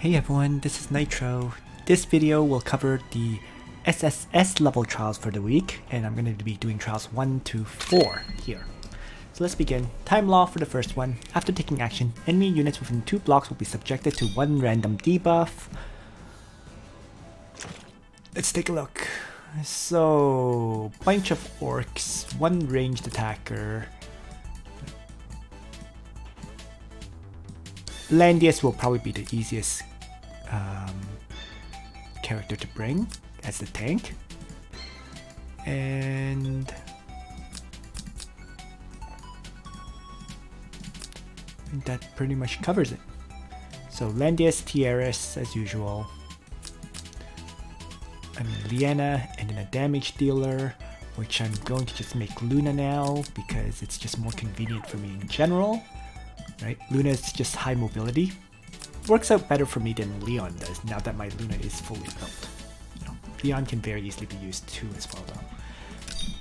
Hey everyone, this is Nitro. This video will cover the SSS level trials for the week, and I'm going to be doing trials 1 to 4 here. So let's begin. Time law for the first one. After taking action, enemy units within 2 blocks will be subjected to 1 random debuff. Let's take a look. So, bunch of orcs, 1 ranged attacker. Landius will probably be the easiest character to bring as the tank, and I think that pretty much covers it. So Landius, Tiaris as usual, Liana, and then a damage dealer, which I'm going to just make Luna now because it's just more convenient for me in general. Right, Luna is just high mobility. Works out better for me than Leon does now that my Luna is fully built. You know, Leon can very easily be used too as well though.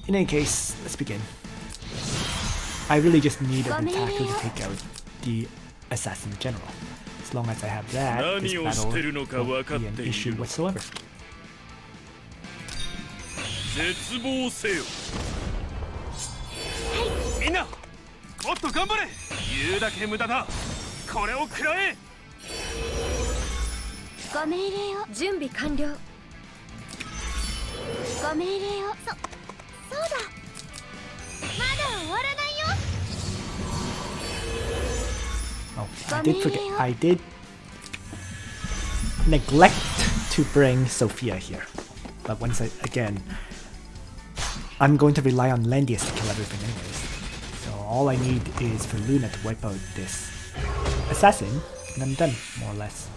In any case, let's begin. I really just need an attacker to take out the assassin general. As long as I have that, this battle won't be an issue whatsoever. Oh, I did forget. I did neglect to bring Sophia here. But once again, I'm going to rely on Landius to kill everything anyways. So all I need is for Luna to wipe out this assassin, and I'm done, more or less.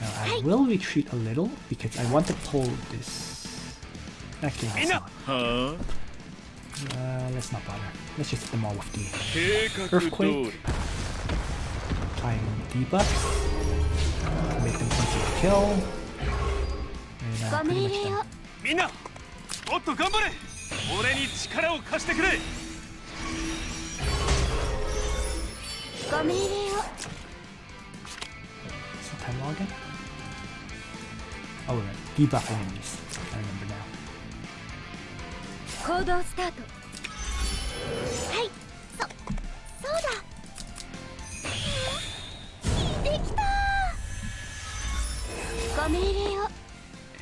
Now I will retreat a little because I want to pull this. Actually, let's not. Let's not bother. Let's just hit them all with the earthquake. Time debuffs. Make them easy to kill. And pretty much done. So time log again? Oh right, debuff enemies. I remember now.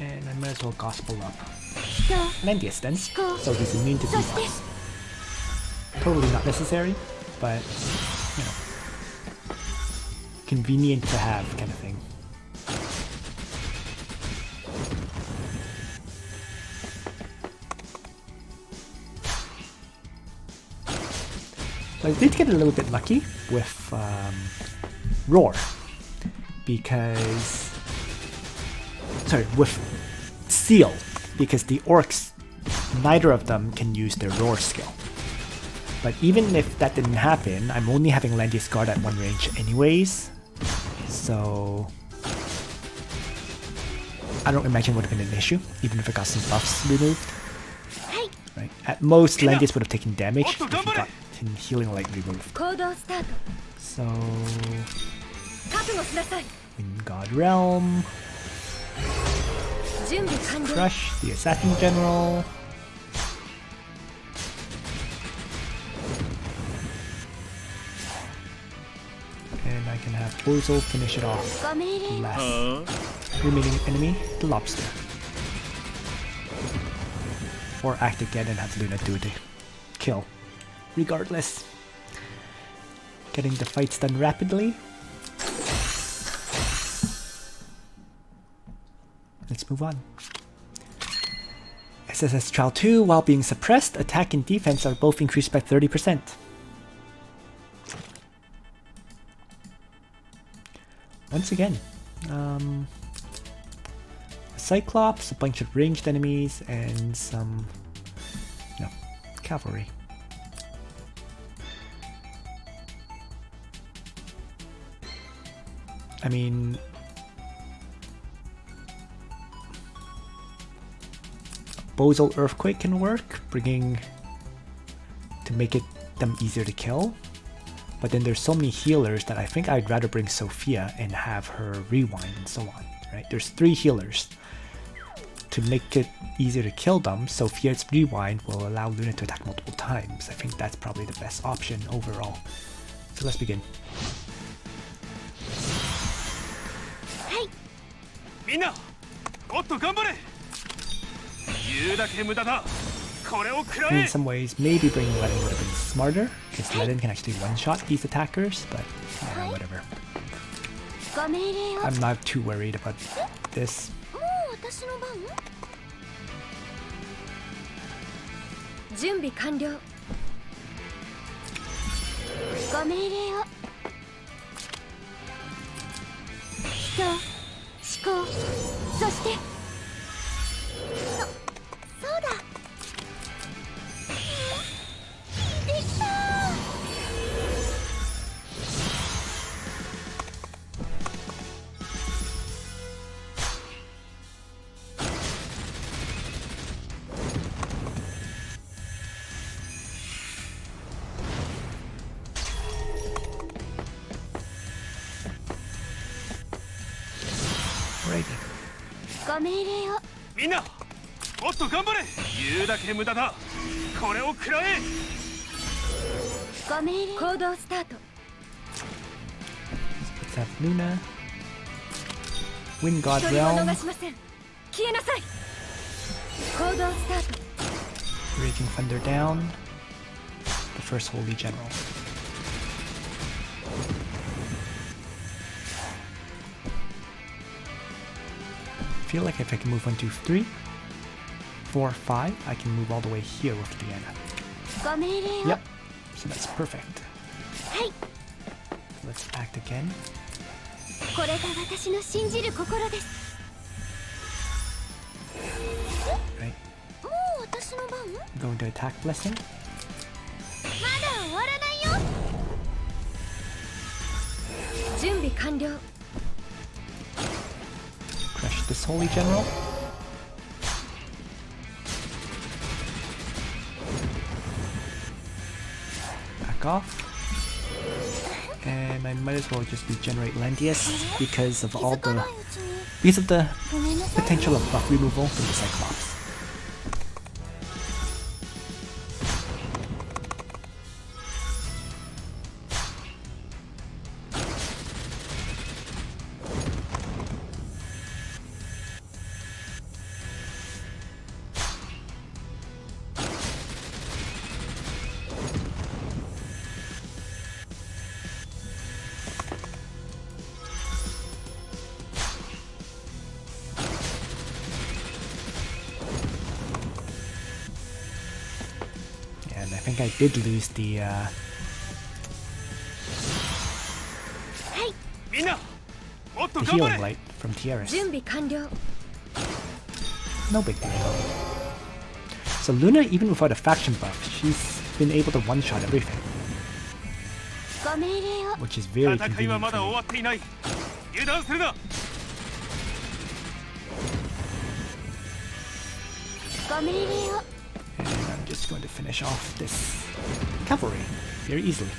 And I might as well gospel up Landius then, so he's immune to debuffs. Totally not necessary, but you know, convenient to have kind of thing. So I did get a little bit lucky with Roar, because with Seal, because the orcs, neither of them can use their Roar skill. But even if that didn't happen, I'm only having Landius guard at 1 range anyways, so I don't imagine it would have been an issue, even if I got some buffs removed. Right? At most, Landius would have taken damage if he got healing light removed. So Wind God Realm. Crush the assassin general. And I can have Bozo finish it off. Last remaining enemy, the lobster. Or act again and have Luna do the kill. Regardless. Getting the fights done rapidly. Let's move on. SSS Trial 2, while being suppressed, attack and defense are both increased by 30%. Once again, a Cyclops, a bunch of ranged enemies, and some cavalry. I mean, Proposal Earthquake can work, bringing to make them easier to kill. But then there's so many healers that I think I'd rather bring Sophia and have her rewind and so on. Right? There's 3 healers. To make it easier to kill them, Sophia's rewind will allow Luna to attack multiple times. I think that's probably the best option overall. So let's begin. Hey. In some ways, maybe bringing Ledin would have been smarter, because Ledin can actually one-shot these attackers, but whatever. I'm not too worried about this. Let's have Luna. Wind God Realm. Raging Thunder down. The first Holy General. I feel like if I can move 1, 2, 3, 4, 5, I can move all the way here with Liana. Yep, so that's perfect. Let's act again. Right. Going to attack Blessing. Crush this Holy General. Back off. And I might as well just regenerate Landius because of the potential of buff removal from the Cyclops. I think I did lose the healing light from Tiaris. No big deal. So Luna, even without a faction buff, she's been able to one-shot everything, which is very convenient for me. And I'm just going to finish off this cavalry very easily.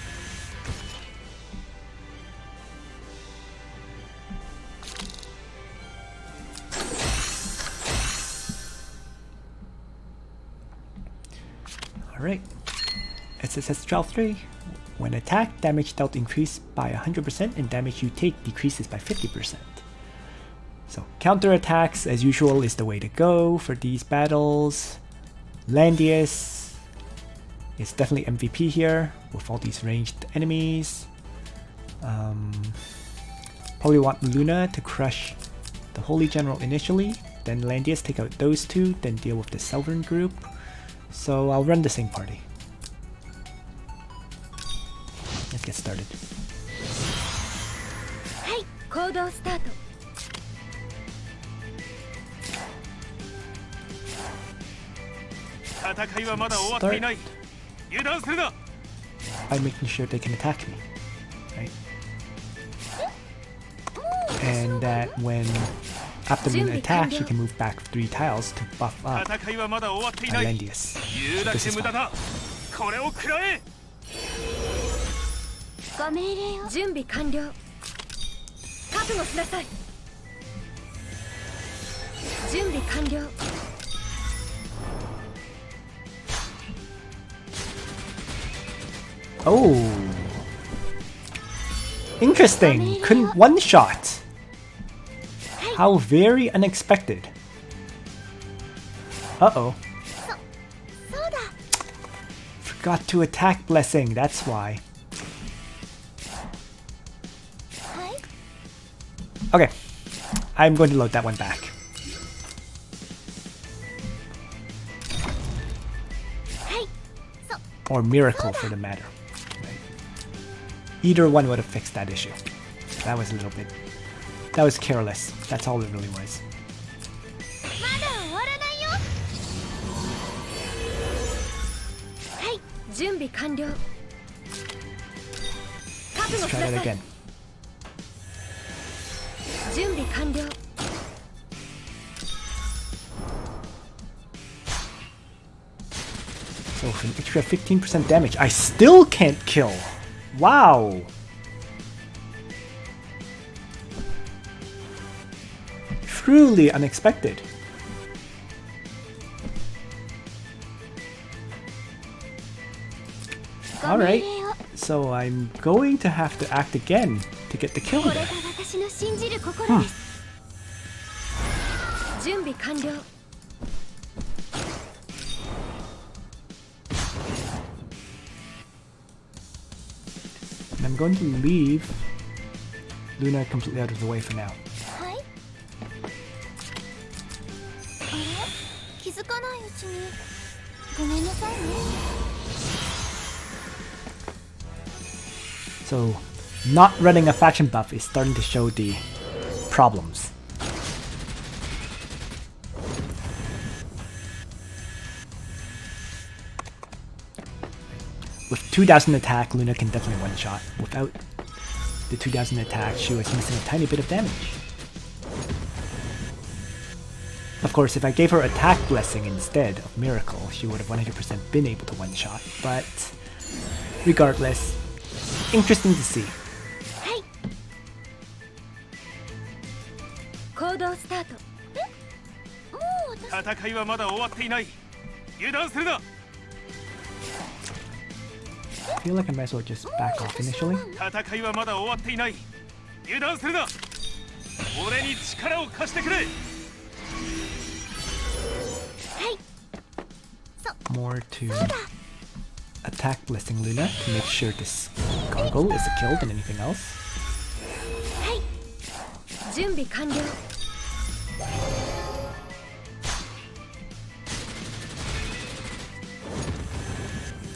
Alright, SSS Trial 3. When attacked, damage dealt increased by 100% and damage you take decreases by 50%. So counterattacks, as usual, is the way to go for these battles. Landius is definitely MVP here with all these ranged enemies. Probably want Luna to crush the Holy General initially, then Landius take out those two, then deal with the Southern group. So I'll run the same party. Let's get started. Hey, 行動スタート. Start by making sure they can attack me, right? And that when after Luna attacks, she can move back 3 tiles to buff up Landius. So this is fine. これを食らえ。ご命令を。準備完了。覚悟しなさい。準備完了。Oh, interesting. Couldn't one shot. How very unexpected. Uh-oh. Forgot to attack Blessing, that's why. Okay, I'm going to load that one back. Or Miracle for the matter. Right. Either one would have fixed that issue. That was a little bit... That was careless. That's all it really was. Let's try that again. So with an extra 15% damage, I still can't kill. Wow. Truly unexpected. Alright, so I'm going to have to act again to get the kill there. And I'm going to leave Luna completely out of the way for now. So, not running a faction buff is starting to show the problems. With 2000 attack, Luna can definitely one-shot. Without the 2000 attack, she was missing a tiny bit of damage. Of course, if I gave her attack blessing instead of Miracle, she would have 100% been able to one-shot, but regardless, interesting to see. I feel like I might as well just back off initially. More to attack Blessing Luna to make sure this gargoyle is a kill than anything else.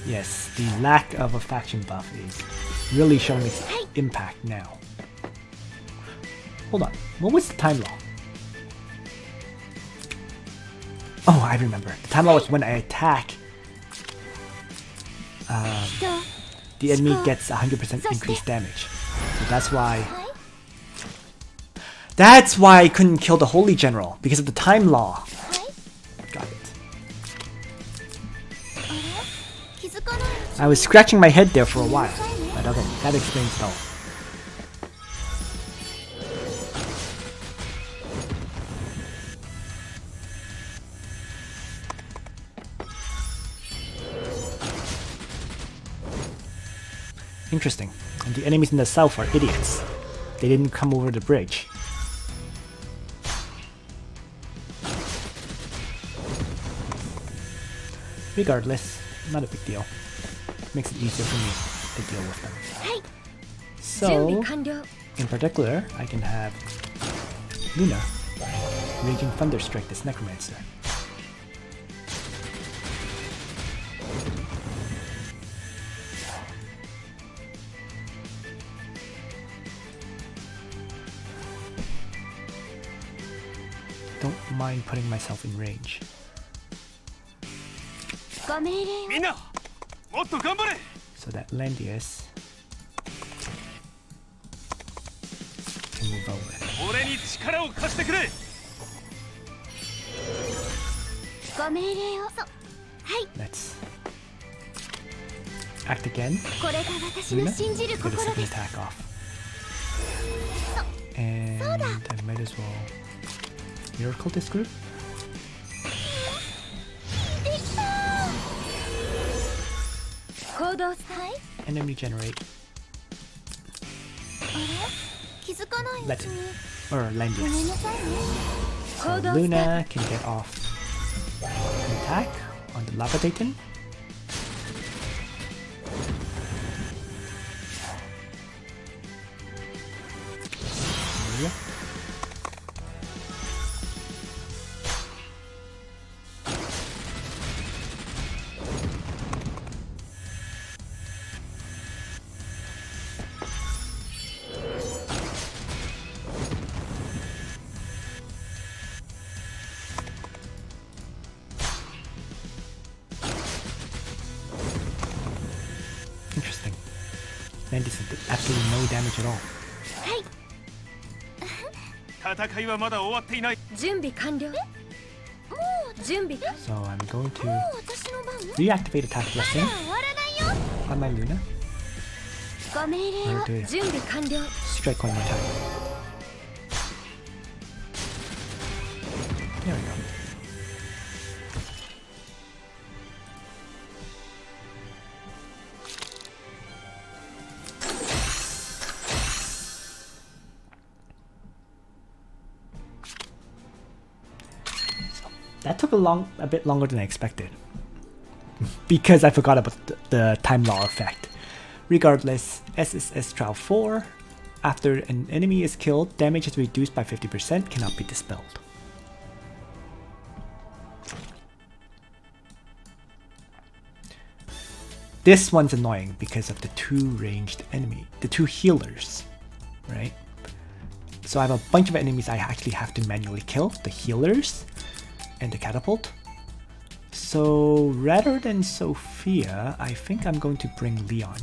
Yes, the lack of a faction buff is really showing its impact now. Hold on, what was the time law? Oh, I remember. The time law was when I attack, the enemy gets 100% increased damage. So that's why... That's why I couldn't kill the Holy General, because of the time law. Got it. I was scratching my head there for a while, but okay, that explains it all. Interesting. And the enemies in the south are idiots. They didn't come over the bridge. Regardless, not a big deal. Makes it easier for me to deal with them. So, in particular, I can have Luna Raging Thunderstrike this Necromancer. Don't mind putting myself in range. So that Landius can move over. ご命令を。はい。 Let's act again. これが私の Luna, 信じる get a 心 second です。 attack off. And I might as well miracle this group. できた。行動。はい。 Enemy generate. あれ？気づかないうちに。 Or ごめんな Landius. さいね。 So 行動。 Luna can get off an attack on the Lava Titan. There we go. Interesting. Landius did absolutely no damage at all. 戦いはまだ終わっていない。準備完了。準備。 So I'm going to 私の番？ reactivate attack blessing 終わらないよ。 on my Luna. ご命令を。 Or to 準備完了。 strike one more time. There we go. That took a bit longer than I expected. Because I forgot about the time law effect. Regardless, SSS trial 4. After an enemy is killed, damage is reduced by 50%, cannot be dispelled. This one's annoying because of the two ranged enemy, the two healers, right? So I have a bunch of enemies I actually have to manually kill, the healers and the catapult. So rather than Sophia, I think I'm going to bring Leon.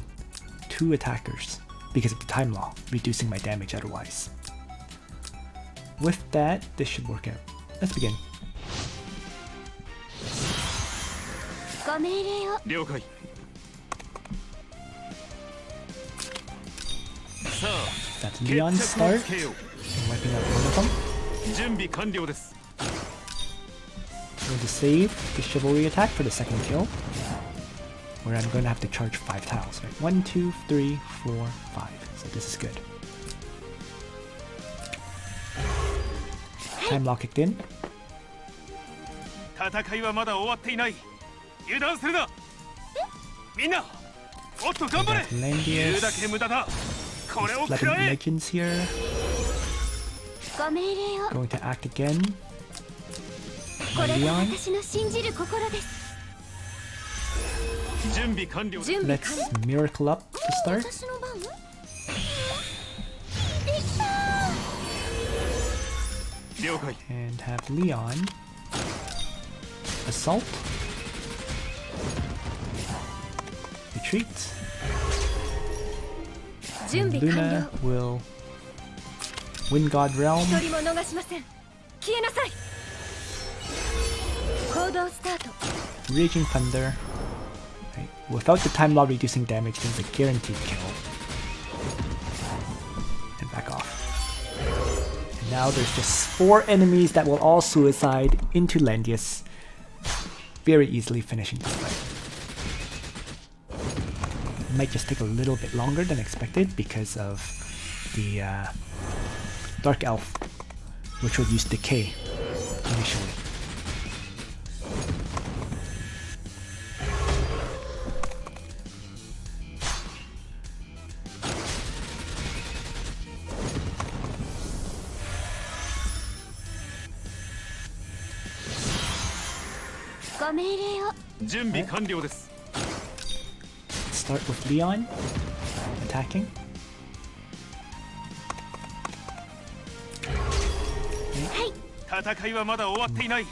2 attackers because of the time law, reducing my damage otherwise. With that, this should work out. Let's begin. ご命令を。了解。さあ、 That's Leon's start. 決着をつけよう。 Wiping out one of them. 準備完了です。 Going to save the chivalry attack for the second kill. Where I'm going to have to charge 5 tiles. Right? 1, 2, 3, 4, 5. So this is good. Time lock kicked in. 戦いはまだ終わっていない。油断するな。みんな、もっと頑張れ。 言うだけ無駄だ。これを食 Blood ら and え。 Legends here. ご命令を。 Going to act again. これが Leon. 私の信じる心です。準備完了です。準備完 Let's 了。 miracle up to start. 私の番？できた。了解。 And have Leon assault. Retreat. 準 And 備完 Luna 了。 will win God Realm. 一人も逃しません。消えなさい。行動スタート。 Raging Thunder. Right. Without the time law reducing damage, there's a guaranteed kill. And back off. And now there's just 4 enemies that will all suicide into Landius, very easily finishing the fight. It might just take a little bit longer than expected because of the Dark Elf, which will use Decay initially. Start with Leon attacking.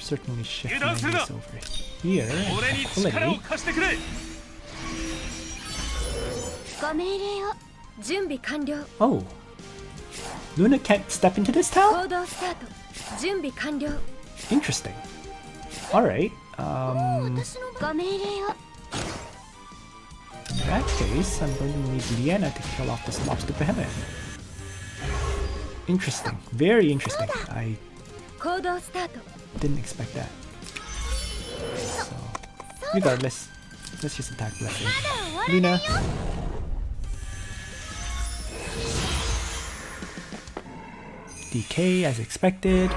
Certainly shifting this over here. Equality. Oh, Luna can't step into this town? Interesting. Alright, In that case, I'm going to need Liana to kill off this lobster behemoth. Interesting. Very interesting. I didn't expect that. So, regardless, let's just attack Blessing. Luna. DK as expected.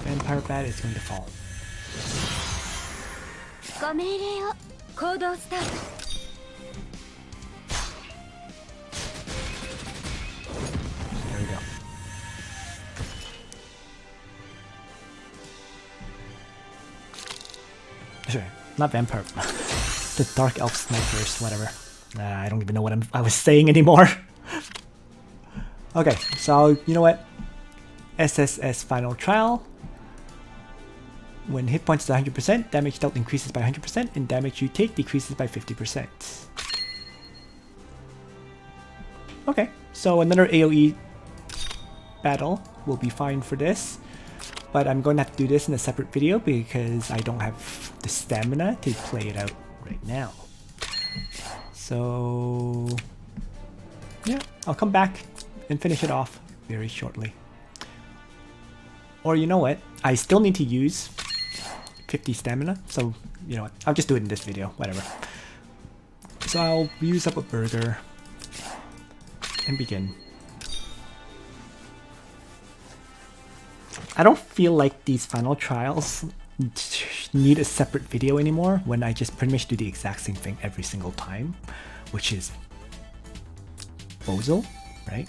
Vampire Bat is going to fall. There we go. Sorry, not vampire. The dark elf snipers, whatever. I don't even know what I was saying anymore. Okay, so you know what? SSS final trial. When hit points are 100%, damage dealt increases by 100%, and damage you take decreases by 50%. Okay, so another AoE battle will be fine for this. But I'm going to have to do this in a separate video because I don't have the stamina to play it out right now. So yeah, I'll come back and finish it off very shortly. Or you know what? I still need to use 50 stamina, so you know what? I'll just do it in this video, whatever. So I'll use up a burger and begin. I don't feel like these final trials need a separate video anymore when I just pretty much do the exact same thing every single time, which is Bozel, right?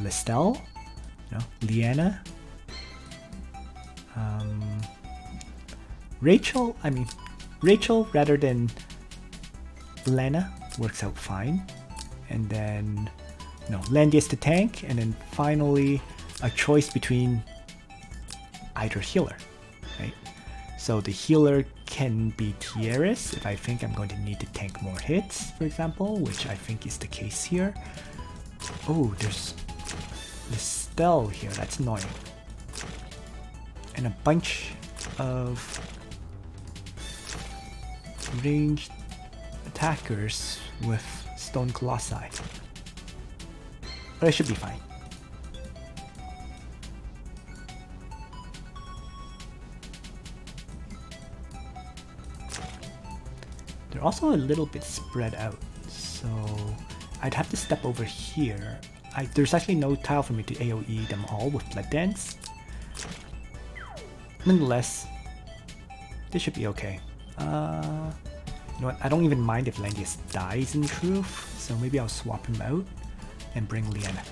Listel, you know, Liana, Rachel. I mean, Rachel rather than Lena works out fine, and then no, Landius to tank, and then finally a choice between either healer, right? So the healer can be Tiaris if I think I'm going to need to tank more hits, for example, which I think is the case here. Oh, there's Listel here, that's annoying. And a bunch of ranged attackers with Stone Colossi. But I should be fine. They're also a little bit spread out, so I'd have to step over here. There's actually no tile for me to AoE them all with Blood Dance. Nonetheless, this should be okay. You know what? I don't even mind if Landius dies in truth, so maybe I'll swap him out and bring Liana.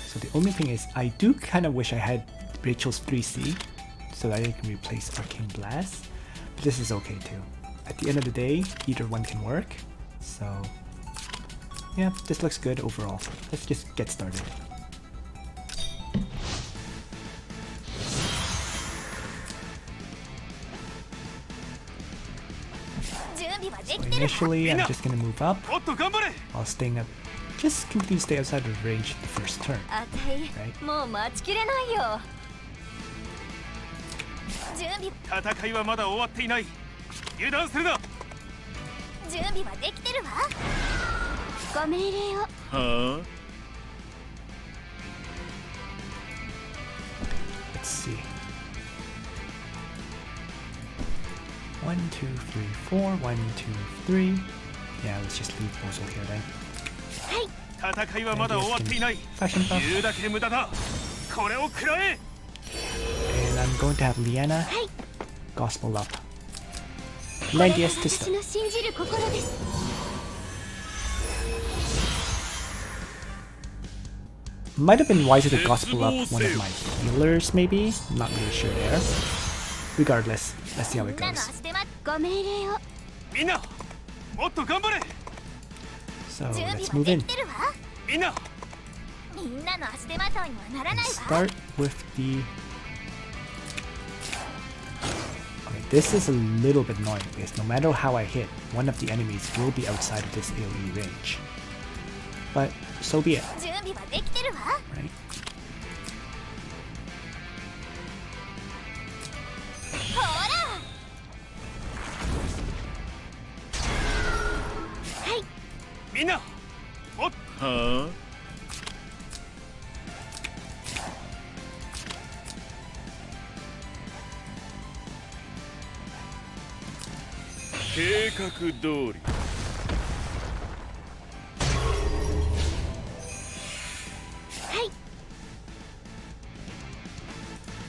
So the only thing is, I do kind of wish I had Rachel's 3C so that I can replace Arcane Blast, but this is okay too. At the end of the day, either one can work, so yeah, this looks good overall. Let's just get started. So initially, I'm just gonna move up while staying up. Just continue to stay outside of range the first turn, right? 戦いはまだ終わっていない。油断するな。準備はできてるわ。ご命令を。はあ。Let's see. 1, 2, 3, 4. 1, 2, 3. Yeah, let's just leave Bozel here then. 戦いはまだ終わっていない。言うだけ無駄だ。これを食らえ。 And I'm going to have Liana Gospel up. Landius to start. Might have been wiser to Gospel up one of my healers, maybe? Not really sure there. Regardless, let's see how it goes. So let's move in. みんなの足手まといにはならないわ。 Start with the... Okay, this is a little bit annoying because no matter how I hit, one of the enemies will be outside of this AoE range. But so be it. 準備はできてるわ。 Right? ほら。はい。みんなおっはあ計画通り。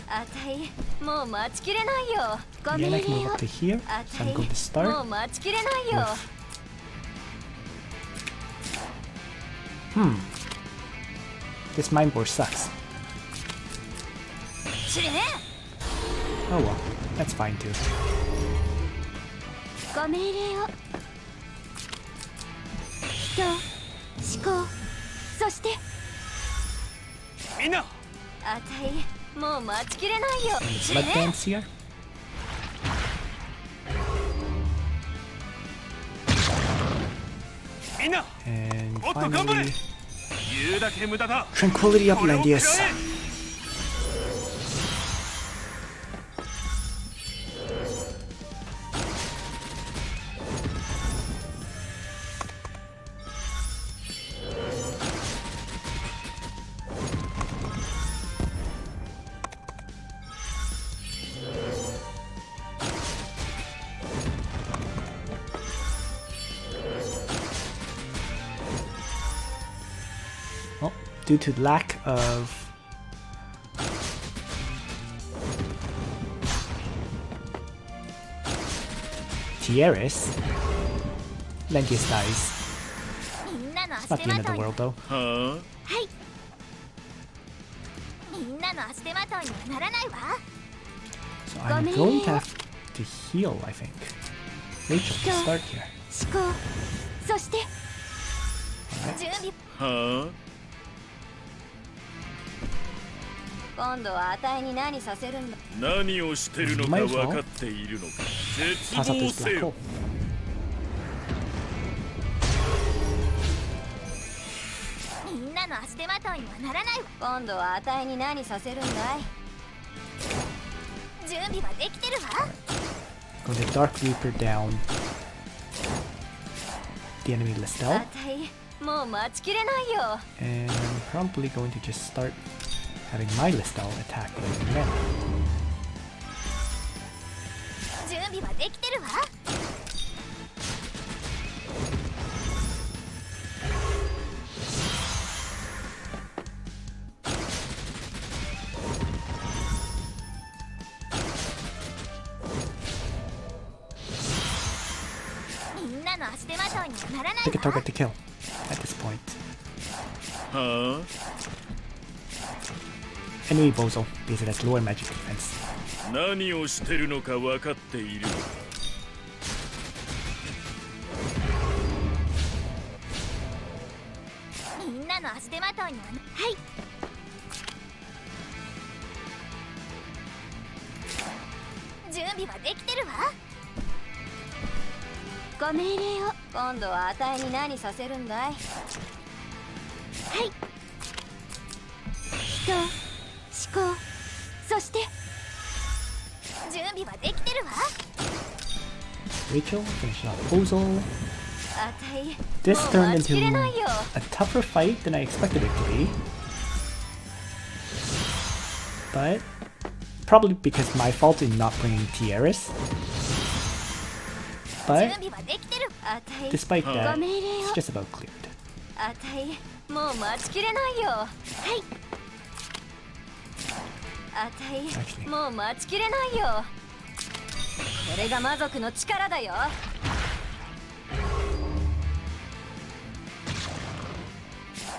あたい、もう待ちきれないよ。ご命 Again, 令 I can move よ。 up to here, あ so た I'm い、 going to も start う待ちきれないよ。 This mine board sucks. 知れね Oh well, that's fine too. ご命令を。人、思考、そしてみんなあたい、もう待ちきれないよ。 And 知 the れ blood ね dance here. みんな And もっと頑張れ finally, 言うだけ無駄だ tranquility up これを食ら Landius. え Well, due to lack of Tiaris, Landius dies. みんなの足 Not 手 the ま end of と the い。 world though. ははい。みんなの足手まといにはならないわ。 So I'm going to have to heal, I think. Rachel, to start here. 思考、そして準備。あは今度はあたいに何させるんだ。あ何をしてるのか分かっているのか Toss 絶 out 望 this せ black よ hole. みんなの足手まといにはならないわ。今度はあたいに何させるんだい。準備はできてるわ。 Going to Dark Reaper down the enemy あ Listel. たい、もう待ちきれないよ。 And I'm probably going to just start having my Listel attack the enemy men. 準備はできてるわ。みんなの足手まといにはならない Pick a わ。 target to kill at this point. は Enemy Bozo, because it has lower magic defense. あ何をしてるのか分かっているのか みんなの足手まといにはな。はい。準備はできてるわ。ご命令を。今度はあたいに何させるんだい。はい。人、思考、そして準備はできてるわ。 Rachel, finishing off Bozo. あたい、 This もう turned 待ちき into れないよ。 a tougher fight than I expected it to be. But probably because my fault in not bringing Tiaris. 準 But 備はできてる。あたい、 despite ご that, 命令 it's を。 just about cleared. あたい、もう待ちきれないよ。はい。あたい、 Actually. もう待ちきれないよ。これが魔族の力だよ。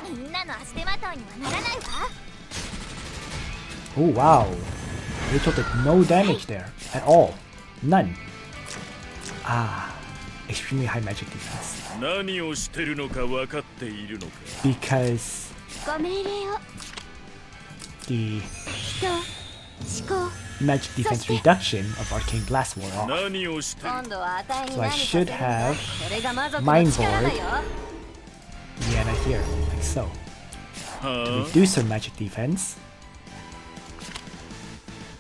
みんなの足手まといにはならないわ。 Oh wow. Rachel did no damage there at all. None. Ah. Extremely high magic defense. 何をしてるのか分かっているのか Because ご命令を the 人思考 magic defense reduction of Arcane Blast wore off. 何をしてる。今度はあたいに So I 何さ should せるんだ have それが魔族の Mind 力だ Board よ Liana here, like so. は To reduce her magic defense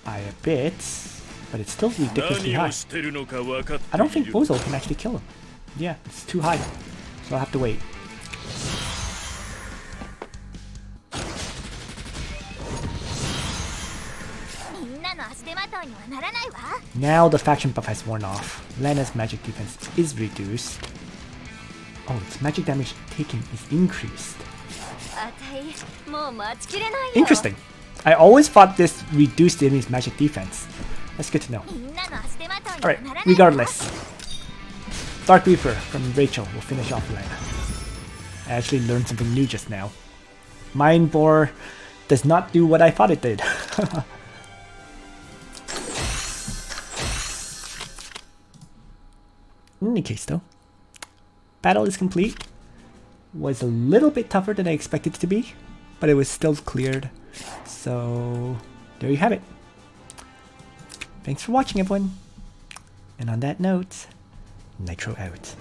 by a bit, but it's still あ。 ridiculously 何 high. をしてるのか分かっている。 I don't think Bozo can actually kill him. Yeah, it's too high. So I'll have to wait. Now the faction buff has worn off. Lana's magic defense is reduced. Oh, its magic damage taken is increased. あたいもう待ちきれないよ Interesting. I always thought this reduced the enemy's magic defense. That's good to know. みんなの足手まといには Alright, ならないわ regardless. Dark Reaper from Rachel will finish off Lana. I actually learned something new just now. Mind Bore does not do what I thought it did. In any case though, battle is complete. Was a little bit tougher than I expected it to be, but it was still cleared. So there you have it. Thanks for watching everyone. And on that note, Nitro out.